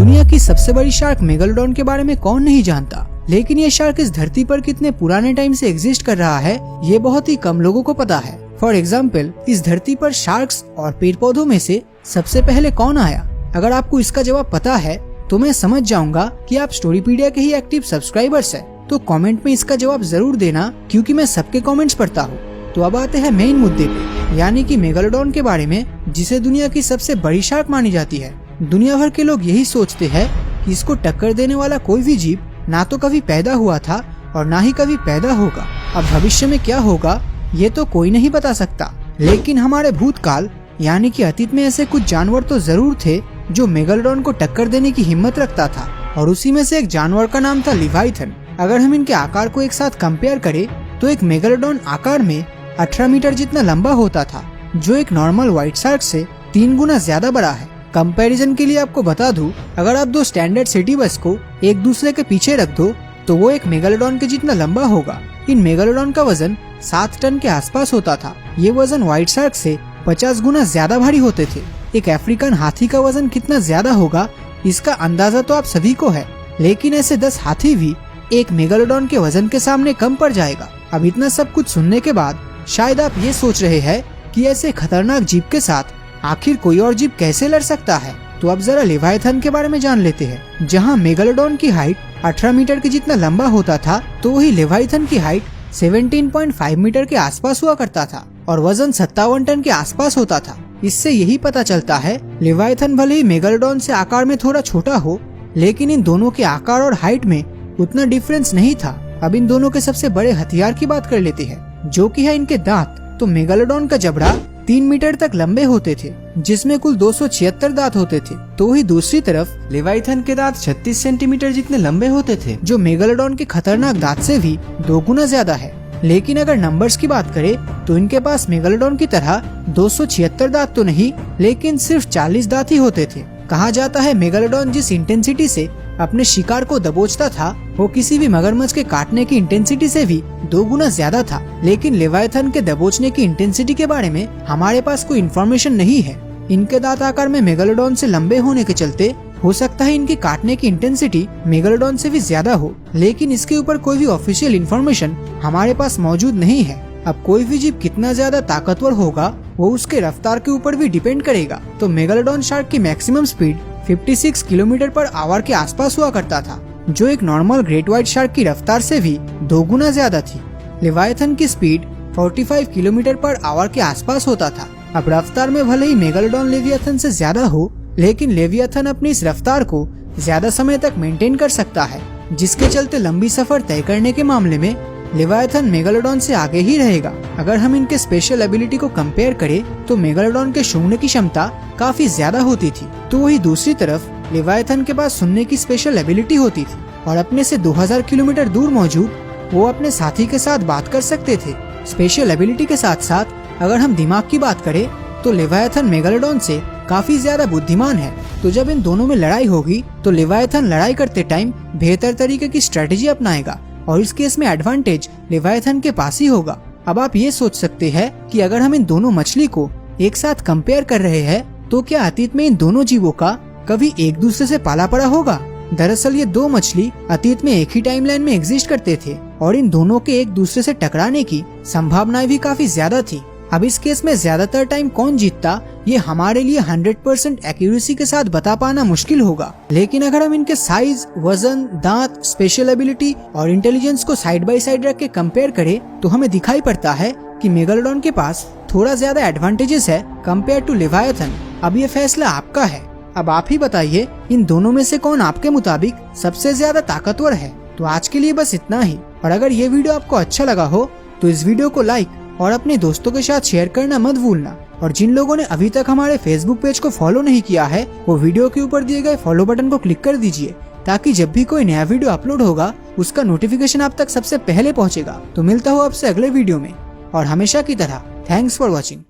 दुनिया की सबसे बड़ी शार्क मेगालोडॉन के बारे में कौन नहीं जानता, लेकिन ये शार्क इस धरती पर कितने पुराने टाइम से एग्जिस्ट कर रहा है ये बहुत ही कम लोगों को पता है। फॉर एग्जाम्पल, इस धरती पर शार्क्स और पेड़ पौधों में से सबसे पहले कौन आया? अगर आपको इसका जवाब पता है तो मैं समझ जाऊंगा कि आप स्टोरीपीडिया के ही एक्टिव सब्सक्राइबर्स हैं। तो कमेंट में इसका जवाब जरूर देना, क्योंकि मैं सबके कमेंट्स पढ़ता हूँ। तो अब आते हैं मेन मुद्दे पे, यानी कि मेगालोडॉन के बारे में, जिसे दुनिया की सबसे बड़ी शार्क मानी जाती है। दुनिया भर के लोग यही सोचते हैं कि इसको टक्कर देने वाला कोई भी जीव ना तो कभी पैदा हुआ था और ना ही कभी पैदा होगा। अब भविष्य में क्या होगा ये तो कोई नहीं बता सकता, लेकिन हमारे भूतकाल यानी कि अतीत में ऐसे कुछ जानवर तो जरूर थे जो मेगालोडॉन को टक्कर देने की हिम्मत रखता था, और उसी में से एक जानवर का नाम था लिवाइथन। अगर हम इनके आकार को एक साथ कंपेयर करें तो एक मेगालोडॉन आकार में 18 मीटर जितना लंबा होता था, जो एक नॉर्मल व्हाइट शार्क से 3 गुना ज्यादा बड़ा है। कंपैरिजन के लिए आपको बता दूं, अगर आप 2 स्टैंडर्ड सिटी बस को एक दूसरे के पीछे रख दो तो वो एक मेगालोडॉन के जितना लंबा होगा। इन मेगालोडॉन का वजन 7 टन के आसपास होता था। ये वजन व्हाइट शार्क से 50 गुना ज्यादा भारी होते थे। एक अफ्रीकन हाथी का वजन कितना ज्यादा होगा इसका अंदाजा तो आप सभी को है, लेकिन ऐसे 10 हाथी भी एक मेगालोडॉन के वजन के सामने कम पड़ जाएगा। अब इतना सब कुछ सुनने के बाद शायद आप ये सोच रहे हैं कि ऐसे खतरनाक जीव के साथ आखिर कोई और जीव कैसे लड़ सकता है। तो अब जरा लेवाइथन के बारे में जान लेते हैं। जहां मेगालोडॉन की हाइट 18 मीटर के जितना लंबा होता था, तो वही लेवाइथन की हाइट 17.5 मीटर के आसपास हुआ करता था और वजन 57 टन के आसपास होता था। इससे यही पता चलता है लेवाइथन भले ही मेगालोडॉन से आकार में थोड़ा छोटा हो, लेकिन इन दोनों के आकार और हाइट में उतना डिफरेंस नहीं था। अब इन दोनों के सबसे बड़े हथियार की बात कर लेते हैं, जो कि है इनके दांत। तो मेगालोडॉन का जबड़ा 3 मीटर तक लंबे होते थे, जिसमें कुल 276 दांत होते थे। तो ही दूसरी तरफ लेवाइथन के दांत 36 सेंटीमीटर जितने लंबे होते थे, जो मेगालोडॉन के खतरनाक दांत से भी 2 गुना ज्यादा है। लेकिन अगर नंबर्स की बात करें तो इनके पास मेगालोडॉन की तरह 276 दांत तो नहीं, लेकिन सिर्फ 40 दांत ही होते थे। कहा जाता है मेगालोडॉन जिस इंटेंसिटी से अपने शिकार को दबोचता था, वो किसी भी मगरमच्छ के काटने की इंटेंसिटी से भी 2 गुना ज्यादा था। लेकिन लेवाइथन के दबोचने की इंटेंसिटी के बारे में हमारे पास कोई इन्फॉर्मेशन नहीं है। इनके दांत आकार में मेगालोडॉन से लंबे होने के चलते हो सकता है इनकी काटने की इंटेंसिटी मेगालोडॉन से भी ज्यादा हो, लेकिन इसके ऊपर कोई भी ऑफिशियल इन्फॉर्मेशन हमारे पास मौजूद नहीं है। अब कोई भी जीव कितना ज्यादा ताकतवर होगा वो उसके रफ्तार के ऊपर भी डिपेंड करेगा। तो मेगालोडॉन शार्क की maximum speed 56 kilometre per hour के आसपास हुआ करता था, जो एक नॉर्मल ग्रेट व्हाइट शार्क की रफ्तार से भी 2 गुना ज्यादा थी। लेवाइथन की स्पीड 45 किलोमीटर पर आवर के आसपास होता था। अब रफ्तार में भले ही मेगालोडॉन लेवियाथन से ज्यादा हो, लेकिन लेवियाथन अपनी इस रफ्तार को ज्यादा समय तक मेंटेन कर सकता है, जिसके चलते लंबी सफर तय करने के मामले में लेवाइथन मेगालोडॉन से आगे ही रहेगा। अगर हम इनके स्पेशल एबिलिटी को कंपेयर करें तो मेगालोडॉन के सूंघने की क्षमता काफी ज्यादा होती थी, तो वही दूसरी तरफ लेवाइथन के पास सुनने की स्पेशल एबिलिटी होती थी और अपने से 2000 किलोमीटर दूर मौजूद वो अपने साथी के साथ बात कर सकते थे। स्पेशल एबिलिटी के साथ साथ अगर हम दिमाग की बात करें तो लेवाइथन मेगालोडॉन से काफी ज्यादा बुद्धिमान है। तो जब इन दोनों में लड़ाई होगी तो लेवाइथन लड़ाई करते टाइम बेहतर तरीके की स्ट्रेटेजी अपनाएगा और इस केस में एडवांटेज लेवाइथन के पास ही होगा। अब आप ये सोच सकते हैं कि अगर हम इन दोनों मछली को एक साथ कंपेयर कर रहे हैं तो क्या अतीत में इन दोनों जीवों का कभी एक दूसरे से पाला पड़ा होगा? दरअसल ये 2 मछली अतीत में एक ही टाइमलाइन में एग्जिस्ट करते थे और इन दोनों के एक दूसरे से टकराने की संभावनाएं भी काफी ज्यादा थी। अब इस केस में ज्यादातर टाइम कौन जीतता ये हमारे लिए 100% एक्यूरेसी के साथ बता पाना मुश्किल होगा। लेकिन अगर हम इनके साइज, वजन, दांत, स्पेशल एबिलिटी और इंटेलिजेंस को साइड बाय साइड रख के कंपेयर करें तो हमें दिखाई पड़ता है कि मेगालोडॉन के पास थोड़ा ज्यादा एडवांटेजेस है कंपेयर टू लेवाइथन। अब ये फैसला आपका है। अब आप ही बताइए इन दोनों में से कौन आपके मुताबिक सबसे ज्यादा ताकतवर है। तो आज के लिए बस इतना ही, और अगर ये वीडियो आपको अच्छा लगा हो तो इस वीडियो को लाइक और अपने दोस्तों के साथ शेयर करना मत भूलना। और जिन लोगों ने अभी तक हमारे फेसबुक पेज को फॉलो नहीं किया है वो वीडियो के ऊपर दिए गए फॉलो बटन को क्लिक कर दीजिए, ताकि जब भी कोई नया वीडियो अपलोड होगा उसका नोटिफिकेशन आप तक सबसे पहले पहुंचेगा। तो मिलता हूँ आपसे अगले वीडियो में, और हमेशा की तरह थैंक्स फॉर वॉचिंग।